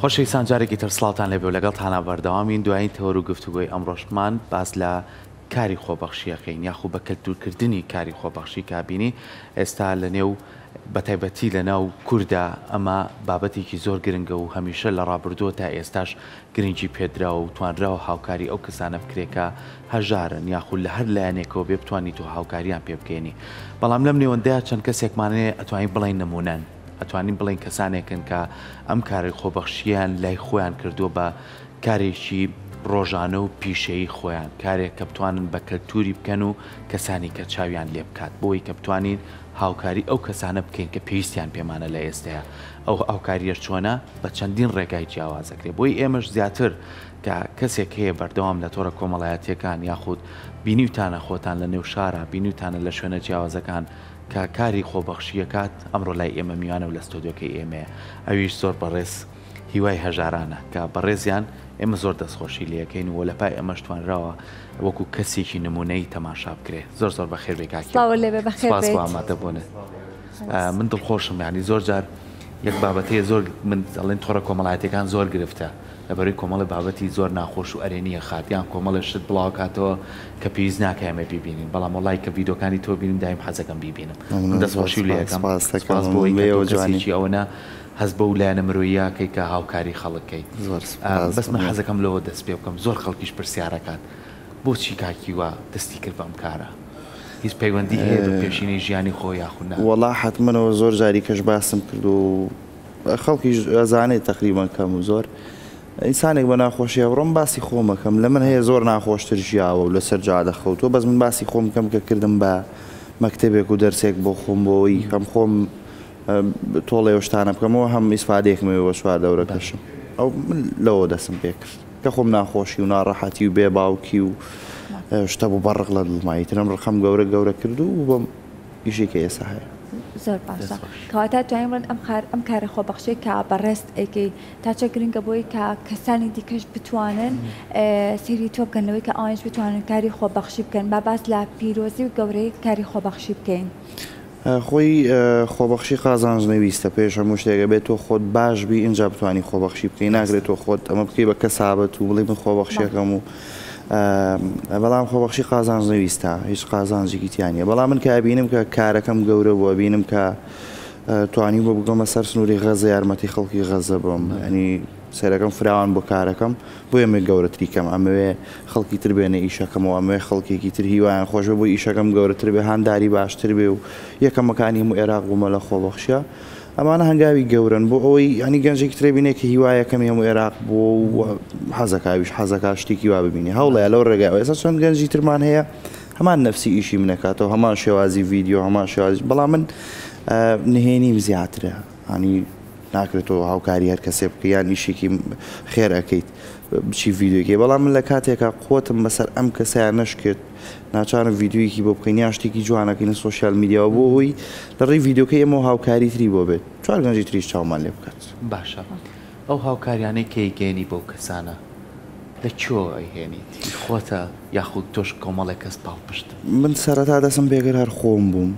خۆشەویستان جارێکی تر سڵاوتان لێبێ و لەگەڵتانە بەردەوامین دوایین تەوەر و گفتوگۆی ئەمڕۆشمان باس لە کاری خۆبەخشیەکەین یاخوو بە کەلتورکردنی کاری خۆبەخشی کابینی ئێستا لە نێو بەتایبەتی لە ناو کووردا ئەمە بابەتێکی زۆر گرنگە و هەمیشە لە ڕابردووە تا ئێستاش گرنگی پێدراوە و توانراوە هاوکاری ئەو کەسانە بکرێکە هەژارن یاخود لە هەر لایەنێکەوە بێ بتوانیت و هاوکاریان پێ بکەینی بەڵام لەم نێوەندەیە چەند کەسێکمانەیە ئەتوانین بڵین نمونەن ئەتوانین بڵین کەسانێکن کە ئەم کاری خۆبەخشیان لای خۆیان کردووە بە کارێکی ڕۆژانە و پیشەیی خۆیان کارێک کە بتوانن بە کەلتوری بکەن و کەسانی کە چاویان لێ بکات بۆی کە بتوانین هاوکاری ئەو کەسانە بکەین کە پێویستیان پێمانە لە ئێستەیە ئەو هاوکاریە چۆنە بە چەندین ڕێگای جیاوازەکرێ بۆی ئێمەش زیاتر کە کەسێک هەیە بەردەوام لە تۆڕە کۆمەڵایەتیەکان یاخود بینیوتانە خۆتان لە نێو شارە بینیوتانە لە شوێنە جیاوازەکان کە کاری خۆبەخشیەکات ئەمڕۆ لای ئێمە میوانە و لە ستۆدیۆکەی ئێمەیە ئەویش زۆر بەڕێز هیوای هەژارانە کە بەڕێزیان ئێمە زۆر دەستخۆشی لەکەین و لە پای ئەمەش توانراوە وەکو کەسێکی نمونەی تەماشا بکرێ زۆر زۆر بەخێر بێکاکی ئامادە بوونێت من دڵخۆشم یانی زۆر جار یەک بابەتەیە زۆر من دەڵێن تۆڕە کۆمەڵایەتیەکان زۆر گرفتە لەبەرەوەی کۆمەڵی بابەتی زۆر ناخۆش و ئەرێنیە خاتیان کۆمەڵە شت بڵاو کاتەوە کە پێویست ناکە ئەمە بیبینین بەڵام وڵای کە ڤیدۆکانی تۆ بینیم دایم حەزەکەم بیبینم دەستخۆشی لێ یەکەم سپاس بۆی جوانێکی ئەوەنە هەست بە و لایەنە مرۆییاکەی کە هاوکاری خەڵکەی بەس من حەزەکەم لەوە دەست پێ بکەم زۆر خەڵکیش پرسیارەکان بۆچی کاکی وە دەستی کرد بەم کارە هیچ پەیوەندی هەیە بە پێشینەی ژیانی خۆی یاخونا وەڵا حتمەنەوە زۆر جاری کەش باسم کرد و خەڵکیش ئەزانێت تەقریبان کەم و زۆر ئینسانێک بە ناخۆشیە بڕۆم باسی خۆمەکەم لە من هەیە زۆر ناخۆشتر ژیاوە و لەسەر جا دەخەوتەوە بەس من باسی خۆم کەم کە کردم بە مەکتەبێک و دەرسێک بۆ خۆم بۆەوەی هەم خۆم تۆڵێ شتانە بکەمەوە هەم ئیسفادەیەکمەوە چوار دەورەکەشم ئەو لەوە دەسم پێ کرد کە خۆم ناخۆشی و ناڕەحەتی و بێ باوکی و شتە بوو بەڕق لە دڵماییترم ڕقم گەورە گەورە کرد و بۆم ئیشێکە ئێستا هەیە زۆر باشە کەواتە توانین بڵێن ئەم کارە خۆبەخشی کە بەڕێست ئەیکەی تا چە گرنگە بۆی کە کەسانی دیکەش بتوانن سێری تۆ بکەنەوەی کە ئەوانش بتوانن کاری خۆبەخشی بکەن با باس لە پیرۆزی و گەورەی کاری خۆبەخشی بکەین خۆی خۆبەخشی قازانجنەویستە پێش هەموو شتێکە بێت تۆ خۆت باش بی اینجا بتوانانی خۆبەخشی بکەی ناگرێت تۆ خۆت ئەمە بکەی بە کەسابەت و بڵێ من خۆبەخشیەکەم و بەڵام خۆبەخشی قازانجنەویستە هیچ قازانجێکی تیانە بەڵام من کە بینم کە کارەکەم گەورە بووە بینم کە توانی بۆ بگەمە سەر سنووری غەزە یارمەتی خەڵکی غەزە بم ینی سەرەکەم فراوان بۆ کارەکەم بۆ ئەمە گەورەتریکەم ئەمەوێ خەڵکی تر بێنە ئیشەکەمەوە ئەمەوێ خەڵکێکی تر هیوایان خۆشە بۆ ئیشەکەم گەورەتر بێ هانداری باشتر بێ و یەکەمەکانی هەموو عێراق بوومە لە خۆبەخشیە ئەمانە هەنگاوی گەورن بۆ ئەوەی ینی گەنجێکی ترێ بینێ کە هیوایەکەمی هەموو عێراق بۆ حەزەکاویش حەزەکە شتێکی وا ببینی هەوڵەیە لەو ڕێگای ئێستا چۆن گەنجی ترمان هەیە هەمان نەفسی ئیشی منەکاتەوە هەمان شێوازی ڤیدیۆ هەمان شێوازی بەڵام من نهێنیم زیاترە ینی ناکرێتەوە هاوکاری هەر کەسێ بکە یان ئیشێکی خێر ئەەکەیت بچی ڤیدیۆکی بەڵام من لە کاتێکە قوتم بەسەر ئەم کەسیان نەشکێت ناچارم ڤیدیۆیەکی بۆ بکەین یا شتێکی جوانەکەین سۆشیال میدیاوە بۆ هۆی لە ڕێی ڤیدیۆکەی ئەمە هاوکاری تری بۆ بێت چوار گەنجی تریش چاومان لێ بکات باشە ئەو هاوکاریانەی کەیگەێنی بەو کەسانە لە چۆ ئەیهێنیت خۆتە یاخود تۆش کۆمەڵێک کەس پاڵپشت من سەرەتا دەسم بێگەر هەر خۆم بووم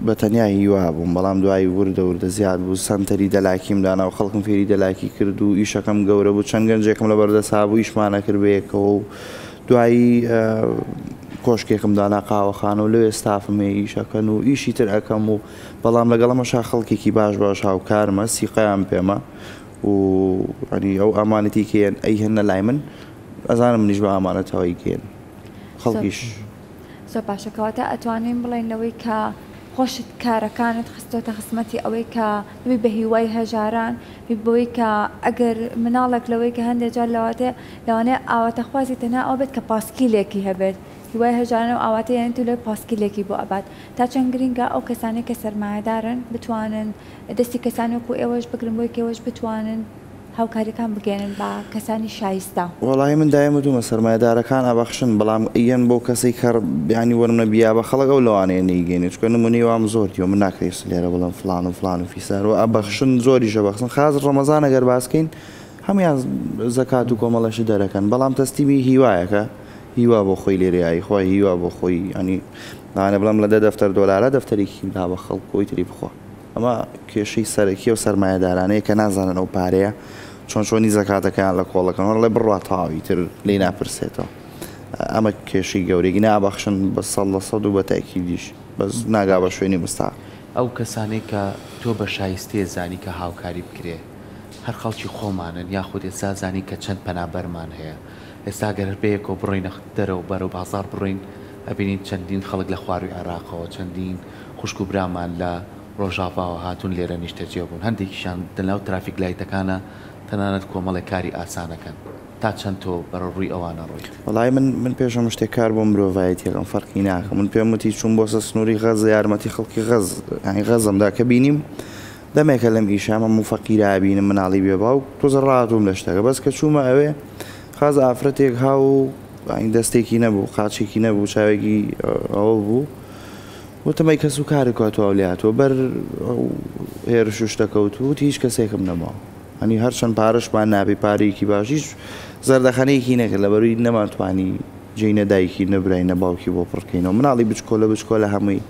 بە تەنیا هیوا بووم بەڵام دوایی وردە وردە زیاد بوو سەنتەری دەلاکیم دانا و خەڵکم فێری دەلاکی کرد و ئیشەکەم گەورە بوو چەند گەنجێکم لە بەردەسا بوو ئیشمانە کرد بەیەکەوە و دوایی کۆشکێکم دانا قاوەخانە و لەوێ ستافمێ ئیشەکەن و ئیشی تر ئەەکەم و بەڵام لەگەڵەمەشا خەڵکێکی باش هاوکارمە سیقەیان پێمە و ئەنی ئەو ئامانەتی کێن ئەی هێنە لای من ئەزانم منیش بە ئامانەتەوەی کێن خەڵکیش زۆر باشەکەواتە ئەتوانین بڵێنەوەی کە خۆشت کارەکانت خستۆتە خزمەتی ئەوەی کە ببی بە هیوای هەژاران بۆی کە ئەگەر مناڵێک لەوەی کە هەندێک جار لەوانەیە ئاواتەخوازی تەنها ئەو بێت کە پاسکیلێکی هەبێت هیوای هەژاران و ئاواتە یان تو لێ پاسکیلێکی بۆ ئەبات تا چەند گرنگە ئەو کەسانی کە سەرمایەدارن بتوانن دەستی کەسانێک و ئێوەش بگرن بۆی کێوەش بتوانن هاوکاریەکان بگەێنن بە کەسانی شایستە وەڵی من دایمە دوومە سەرمایەدارەکان ئەبەخشن بەڵام ئەیەن بۆ کەسێک کە بیانی وەرمە بیا بە خەڵک ئەو لەوانەیە نەیگەێنێت چکە نمونەی وام زۆرتیەوە من ناکرێت لێرە بڵم فلان و فیسار و ئەبەخشن زۆریش ئەبەخشن خازر ڕەمەزان ئەگەر باسکەین هەمویان زەکات و کۆمەڵەشی دەرەکەن بەڵام تەستیمی هیوایەکە هیوا بۆ خۆی لێرەیایی خۆی هیوا بۆ خۆی ینی داوانێ بڵم لە دەفتەر دۆلارە دەفتەرێکی دا بە خەڵک کۆی تری بخۆ ئەمە کێشەی سەرەکی و سەرمایەدارانەیە کە نازانن ئەو پارەیە چۆنی زەکاتەکەیان لە کۆڵەکەن لە بڕوا تاوی تر لێ ناپرسێتەوە ئەمە کێشەی گەورەی نابەخشن بە 100% و بە تاکیدیش بەس ناگا بە شوێنی مستاق ئەو کەسانەی کە تۆ بە شایستێ زانی کە هاوکاری بکرێ هەر خەڵکی خۆمانن یاخود ئێستا زانی کە چەند پەنابەرمان هەیە ئێستا گەر بەیەکەوە بڕۆینە دەرەوە بەرەو بازار بڕۆین ئەبینین چەندین خەڵک لە خواروی عێراقەوە چەندین خوشک و برامان لە ڕۆژاواوە هاتوون لێرە نیشتەجێ بوون هەندێکیشان دەناو ترافیک لایتەکانە تەنانەت کۆمەڵی کاری ئاسانەکەن تا چەند تۆ بەرە ڕووی ئەوانە ڕۆیت وەڵای من پێشەم شتێک کار بۆ مرۆڤایەتیەکەم فەرقی ناکەم من پێم وتی چوون بۆ سنووری غەز یارمەتی خەڵکی غەزمدا کە بینیم دەمێکە لەم ئیشامە و فەقیرا بینم مناڵی بێ باو تۆزە ڕاتوم لە شتەکە بەس کە چوومە ئەوێ خاز ئافرەتێک هاو دەستێکی نەبوو قاچێکی نەبوو چاوێکی ئەوە بوو وتەمەی کەس و کارێکاتەوە لاتەوە بەر هێرش شتەکەوت وتی هیچ کەسێکم نەماوە ئەنی هەرچەند پارەشمان نابێ پارەیەکی باشیش زەردەخەنەیەکی نەکرد لەبەروی نەماتوانی جێینە دایکی نەبراینە باوکی بۆ پڕکەینەوە مناڵی بچکۆ لە هەمووی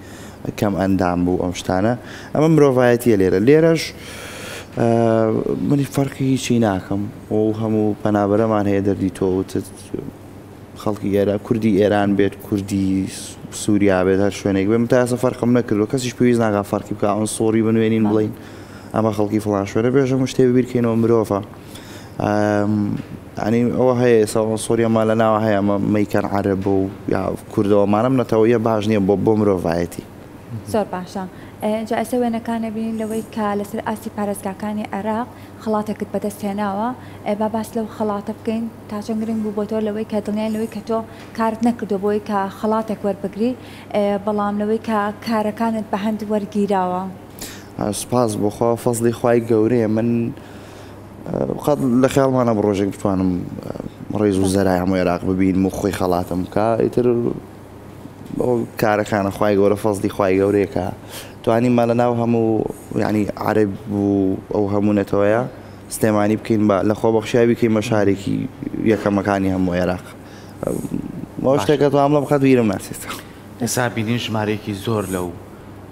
کەم ئەندام بوو ئەم شتانە ئەمە مرۆڤایەتیە لێرەش منی فەرقی هیچی ناکەم و هەموو پەنابەرەمان هەیە دەردیتەوە خەڵکی ئێرە کوردی ئێران بێت کوردی سووریا بێت هەر شوێنێک بێ من تا ئێستا فەرقم نەکردووە کەسیش پێویست ناکات فەرقی بکە ئەوەن سۆڕی بنوێنین بڵین ئەمە خەڵکی فڵان شوێنە بێژەم شتێ ببیرکەینەوە مرۆڤە ینی ئەوە هەیە ئێستا سۆریەمان لە ناوە هەیە ئەمە مەیکەن عەرەب و یا کوردەوەمانم نەتەوە یە باش نییە بۆ مرۆڤایەتی زۆر باشە جا ئێستا وێنەکانە بینین لەوەی کە لەسەر ئاسی پارێزگاکانی عێراق خەڵاتێکت بەدەستهێناوە با باس لەو خەڵاتە بکەین تا چەند گرنگ بوو بۆ تۆ لەوەی کە دڵنیای لەوەی کە تۆ کارت نەکردو بۆی کە خەڵاتێک وەربگری بەڵام لەوەی کە کارەکانت بە هەند وەرگیراوە سپاس بۆخوا فەزلی خوای گەورەیە من قەت لە خیاڵمانە بە ڕۆژێک بتوانم ڕێز و زەرای هەموو عێراق ببین و خۆی خەڵاتم کە ئیتر کارەکانە خوای گەورە فەزلی خوای گەورەیەکە توانیمە لە ناو هەموو ینی عەرەب و ئەو هەموو نەتەوەیە سلێمانی بکەین لە خۆبەخشیای بکەین بە شارێکی یەکەمەکانی هەموو عێراق ئەو شتێکە توانم لەم خەت بیرم ناچێتەوە ئێستا بینین ژمارەیەکی زۆر لەو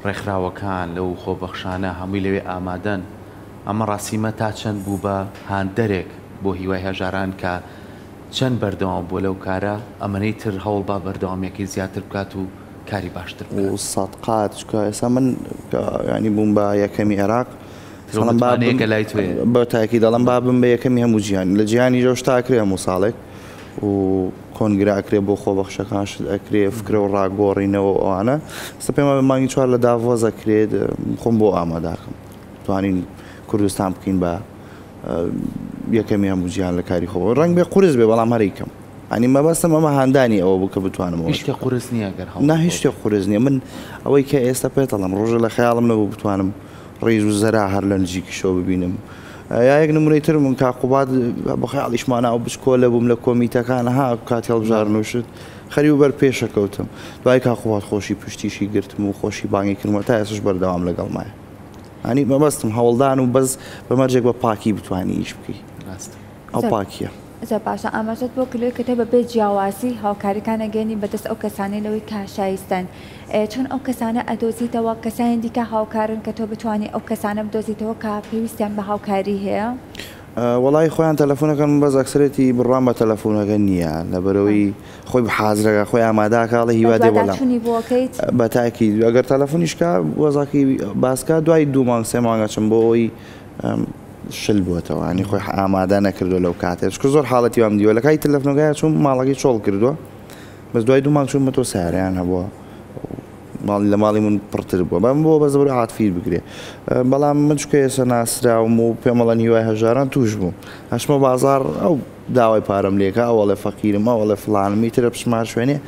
ڕێکخراوەکان لەو خۆبەخشانە هەمووی لەوێ ئامادەن ئەمە ڕاستیمە تا چەند بوو بە هاندەرێک بۆ هیوای هەژاران کە چەند بەردەوام بۆ لەو کارە ئەمەەی تر هەوڵ با بەردەوامیەکی زیاتر بکات و کاری باشتر و سەدقات چکە ئێستا من ینی بووم بە یەکەمی عێراق لای توێ بە تاکی دەڵم بابم بە یەکەمی هەموو گیانی لە گیانی ژۆ شتاکرێ هەموو ساڵێک و کۆنگراکرێ بۆ خۆبەخشەکان شت ئەکرێ فکرە و ڕاگۆڕینەوە ئەوانە ستا پێمە مانگی چوار لە داڤۆزەکرێت خۆم بۆ ئاماداکەم توانین کوردستان بکەین بە یەکەمی هەموو گیان لە کاری خۆ ڕنگ بێ قورس بێ بەڵام هەریکەم ئەنی مەبەستم ئەمە هاندانی ئەوە بوو کە بتوانمەوە هیچ قورس نییە گەر هیچ شتێک قورس نییە من ئەوەی کە ئێستا پێتەڵم ڕۆژە لە خەیاڵم نەبوو بتوانم ڕێز و زەرا هەر لە نزیکیشەوە ببینم یا یەک نمونەی تر من کاقوبات بە خەیاڵیشمانە ئەو بچکۆلە بووم لە کۆمیتەکان ها کاتی هەڵبژارنوشت خەری و بەر پێشەکەوتم دوای کاقوبات خۆشی پشتیشی گرتم و خۆشی بانگی کردمەوە تا ئێستش بەردەوام لەگەڵ مایە ئەنی مەبەستم هەوڵدان و بەس بەمەرجێک بە پاکی بتوانی ئیش بکەی ئەو پاکیە زۆر باشە ئاماژەت بۆ کلوی کە تۆ بەبێ جیاوازی هاوکاریەکانە گەێنی بەدەست ئەو کەسانی لەوەی کاشایستن چۆن ئەو کەسانە ئەدۆزیتەوە کەسانی دیکە هاوکارن کە تۆ بتوانانی ئەو کەسانە بدۆزیتەوە کە پێویستیان بە هاوکاری هەیە وڵی خۆیان تەلەفۆنەکەن بەس ئەکسرەتی بڕام بە تەلەفۆنەکە نییە لەبەرەوەی خۆی بحازرەکە خۆی ئاماداکڵی هیوا دێ بە تاکی ئەگەر تەلەفۆنیشکە وەزاکی باسکە دوای 2 مانگ 3 مانگە چم بۆ ئەوی شل بووەتەوە ینی خۆی ئامادە نەکردو لەو کاتێک چکە زۆر حاڵەتی وام دیوە لە کای تەلەفۆنەکەی چوون ماڵەکەی چۆڵ کردووە بەس دوای 2 مانگ چوون بە تۆ ساریان هەبووە لە ماڵی من پڕتر بووە بەم بۆ بە زەبەر عاتفیر بگرێ بەڵام من چکە ئێستا ناسراوم و پێمەڵەن هیوای هەژاران توش بووم هەشمە بازار ئەو داوای پارەم لێکە ئەوڵێ فەقیرم ئەوڵێ فڵانمی ترە پشمار شوێنێ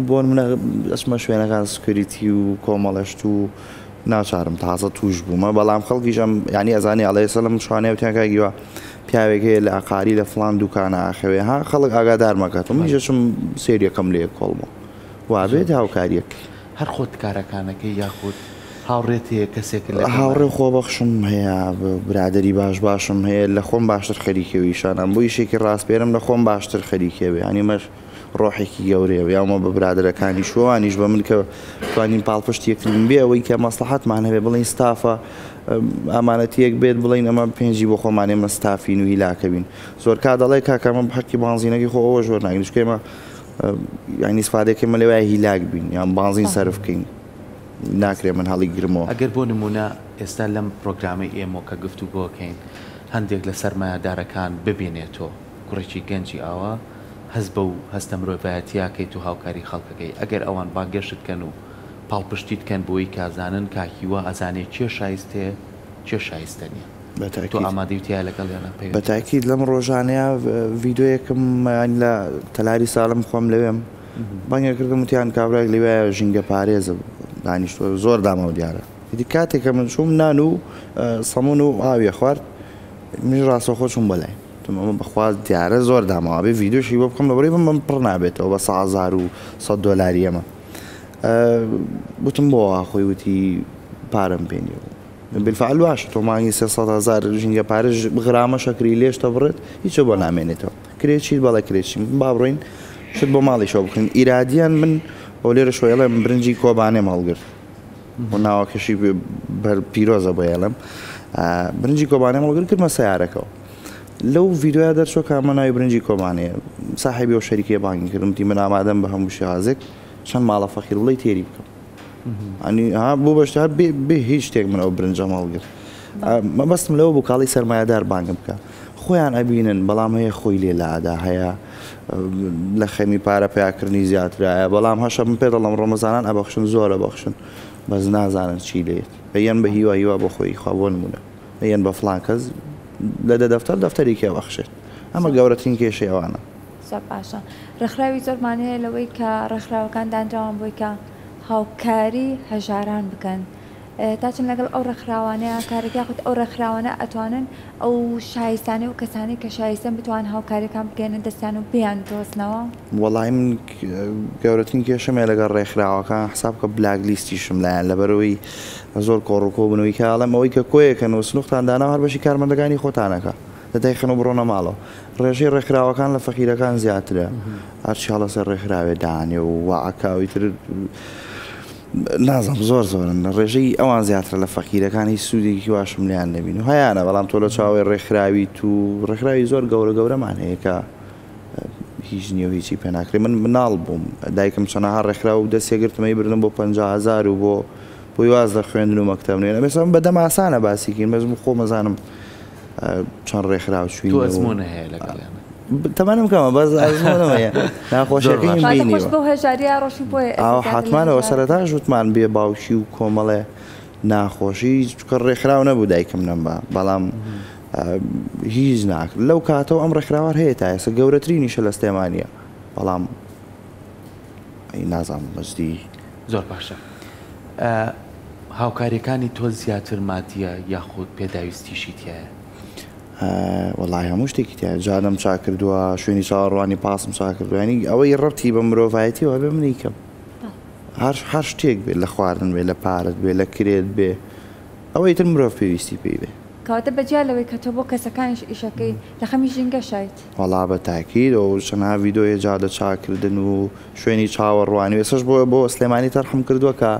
بۆ منە ئەسمە شوێنەکان سکوریتی و کۆمەڵەشت و ناچارم تازە توش بوومە بەڵام خەڵکیشم ینی ئەزانی ئەڵێسە لەم شوانێ وتیانکەگیوە پیاوێکەیە لە ئاقاری لە فڵان دوکانە ئاخەوێ ها خەڵک ئاگادار مەکات و میژەشم سێریەکەم لێ کۆڵمەوە وابێت هاوکاریەک هەر خۆت کارەکانەکەی یاخود هاوڕێت هەیە کەسێک هاوڕێ خۆبەخشم هەیە برادری باشم هەیە لە خۆم باشتر خەریکەوە ئیشانم بۆ یشێکی ڕاستپێرم لە خۆم باشتر خەریکەوێ ینی مەش ڕۆحێکی گەورەیە یامە بە برادەکانی شووانیش بە من کە توانین پاڵپشت یەکترین بێ ئەوەی کە مەسلحەتمان هەبێ بڵین ستافە ئامانەتیەک بێت بڵین ئەمە پێنجی بۆ خۆمانێ مەستافین و هیلاکەبین زۆر کا دەڵێ کاکەمە بەحەقی بانزینەکەی خۆ ئەوە زۆر ناگرین چکە ئێمە یعنی سفادێکمە لەوەیە هیلاک بین یان بانزین سەرف بکەین ناکرێ من هەڵی گرمەوە ئەگەر بۆ نمونە ئێستا لەم پرۆگرامی ئێمە کە گفتوگۆکەین هەندێک لە سەرمایه‌دارەکان ببینێتەوە کوڕێکی گەنجی ئاوا هەست بە و هەستە مرۆڤایەتیاکەیت و هاوکاری خەڵکەکەی ئەگەر ئەوان باگەشتکەن و پاڵپشتیت کەن بۆی کازانن کاکیوە ئەزانێ چێ شایستێ چێ شایستە نییە تۆ ئامادەی وتیای لەگەڵ یانە پێ بەتاکید لەم ڕۆژانەیە ڤیددیۆیەکم لە تەلاری ساڵم خۆم لەوێم بانگە کردم وتیان کابراێک لەوێ ژینگە پارێزە دانیشتوە زۆر دامەوە دیارە دی کاتێککە من چوم نان و سەمون و ئاویە خوارد من ڕاستەخۆ چوم بەلای ئەمە بەخواز دیارە زۆر دامەوە بێ ڤیددیۆشی بۆ بکەم لەبڕی من پڕ نابێتەوە بە 100,000 ئەمە وتم بۆ خۆی وتی پارەم پێنیەوە بالفعل باش تۆ مانگی 300,000 ژینگە پارێژ غرامە شەکری لێشتە بڕێت هیچ بۆ نامێنێتەوە کرێکی بەڵێ کرێکی با بڕۆین شت بۆ ماڵی شەو بکەین ئیرادیان من بۆ لێرە شوێڵێم برنجی کۆبانێ ماڵگرت بۆ ناوەکەشی پیرۆزە بۆ ێڵم برنجی کۆبانێ ماڵگرت کردمە سیارەکەەوە لەو ڤیددیۆیا دەرچۆ کامە ناوی برنجی کۆبانەیە ساحیبی و شەریکێ بانگی کردمتی من ئامادەم بە هەموو شێوازێک چەند ماڵە فەقیر بڵی تێری بکەم ئەنی بوو بەشتار بێ هیچ شتێک من ئەو برنجە ماڵگرت مەبەستم لەوە بوو کاڵی سەرمایه‌دار بانگم بکە خۆیان ئەبینن بەڵام هەیە خۆی لێ لادا هەیە لە خەمی پارە پیاکردنی زیاترایە بەڵام هەشە من پێ دەڵم ڕۆمەزانان ئەبەخشن زۆرە بەخشن بەس نازانن چی لێت بەیەن بە هیوا هیوا بۆ خۆی خوا بۆ نمونە بەیەن بە فڵان کەس لە دەفتەر دەفتەری کێ بەخشێت ئەمە گەورەترین کێشەی ئەوانە زۆر باشە ڕێکخراوی زۆرمانەیە لەوەی کە ڕێکخراوەکان دانراوان بۆی کە هاوکاری هەژاران بکەن تاچن لەگەڵ ئەو ڕێکخراوانەیە کارێکی خودت ئەو ڕێکخراوانە ئەتوانن ئەو شایستانە و کەسانی کە شایستن بتوان هاوکاریەکان بگەێنن دەستیان و بیان دۆزنەوە وەڵای من گەورەترین کێشەمێ لەگەڵ ڕێکخراوەکان حساب کە بلاک لیستیشم لایەن لەبەرەوەی زۆر کۆڕکۆ بنەوەی کاڵم ئەوەی کە کۆیەکەن و سنوختان دانا هەر بەشی کارمەندەکانی خۆتانەکە دەدایخن و بڕۆنە ماڵەوە ڕێژەی ڕێکخراوەکان لە فەقیرەکان زیاترە هەرچی هەڵە سەر ڕێکخراوێ دانێ و واعکاوی تر نازم زۆرن ڕێژەی ئەوان زیاترە لە فەقیرەکانی سوودێکی واشم لیان نەبین و هەیەە بەڵام تۆ لە چاوی ڕێکخراوی و ڕێکخراوی زۆر گەورەمان هەیە کە هیچ نییە و هیچی پێناکرێ من مناڵ بووم دایکم چەنەها ڕێکخرا و دەستێگرتمەی بردن بۆ 50,000 و بۆ واز لە خوێندن و مەکتەب نوێنە بێسم بەدەم ئاسانە باسیکین مەزم خۆ مەزانم چەند ڕێکخرا و شوین ئەزمونە هەیە لەگەڵیان تەمانم کەمە بەس ئەزمونەوەیە ناخۆشەکەی بینیوە بۆ هێژاریە ڕۆژی بۆی ئاو حتمانەوە سەرەتا ژوتمان بێ باوکی و کۆمەڵێ ناخۆشی چکە ڕێکخراو نەبوو دایکم نەمبا بەڵام هیچ ناکرد لەو کاتەوە ئەم ڕێکخراوار هەیە تا ئێستا گەورەترینیشە لە سلێمانیە بەڵام نازانم بەستی زۆر باشە هاوکاریەکانی تۆ زیاتر مادیە یاخود پێداویستیشی تایە وەڵای هەموو شتێکی تایە جادەم چاکردووە شوێنی چاوەڕوانی پاسم چاکردوانی ئەوەی ڕەتی بە مرۆڤایەتیەوە بێ منی کەم هەر شتێک بێت لە خواردن بێ لە پارت بێ لە کرێت بێ ئەوەی تر مرۆڤ پێویستی پێی بێ کەواتە بەجیالەوەی کە تۆ بۆ کەسەکانیش ئیشەکەی لە خەمی ژینگە شایت وەڵا بە تاکید ئەو چەنها ڤیددیۆیە جادە چاکردن و شوێنی چاوەڕوانی وێسەش بۆ سلێمانی تەرحم کردووە کە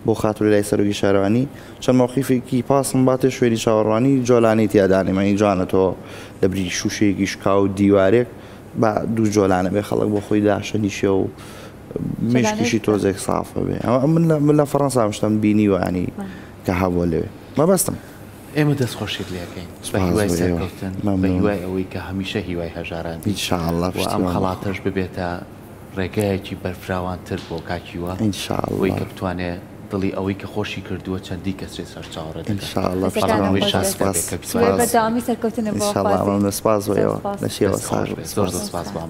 بۆ خاتوری لای سەرۆکی شارەوانی چەند موقیفێکی پاسم باتێ شوێنی چاوەڕوانی جۆلانی تیادانێمەنی جوانە تۆ لە بری شوشەیەکی شکا و دیوارێک بە دوو جۆلانە بێ خەڵک بۆ خۆی داشەنیشە و مشکیشی تۆزێک سافە بێ من لە فەڕەنسا شتم بینیوە ینی کە هەبووە لەوێ مەبەستم ئێمە دەستخۆشیت لێەکەین بە هیوای سەرکەوتن بە هیوای ئەوەی کە هەمیشە هیوای هەژاران ئینشاءالله ئەم خەڵاتەش ببێتە ڕێگایەکی بەرفراوانتر بۆ کاکیوە ئینشاءالله کە بتوانێت دڵی ئەوەی کە خۆشی کردووە چەندی کەسێ سەر چاوەڕێ ئینشاءالله بەداوامی سەرکەوتنە بۆ سپاس بۆیەوە لە شێوە زۆر سپاس بام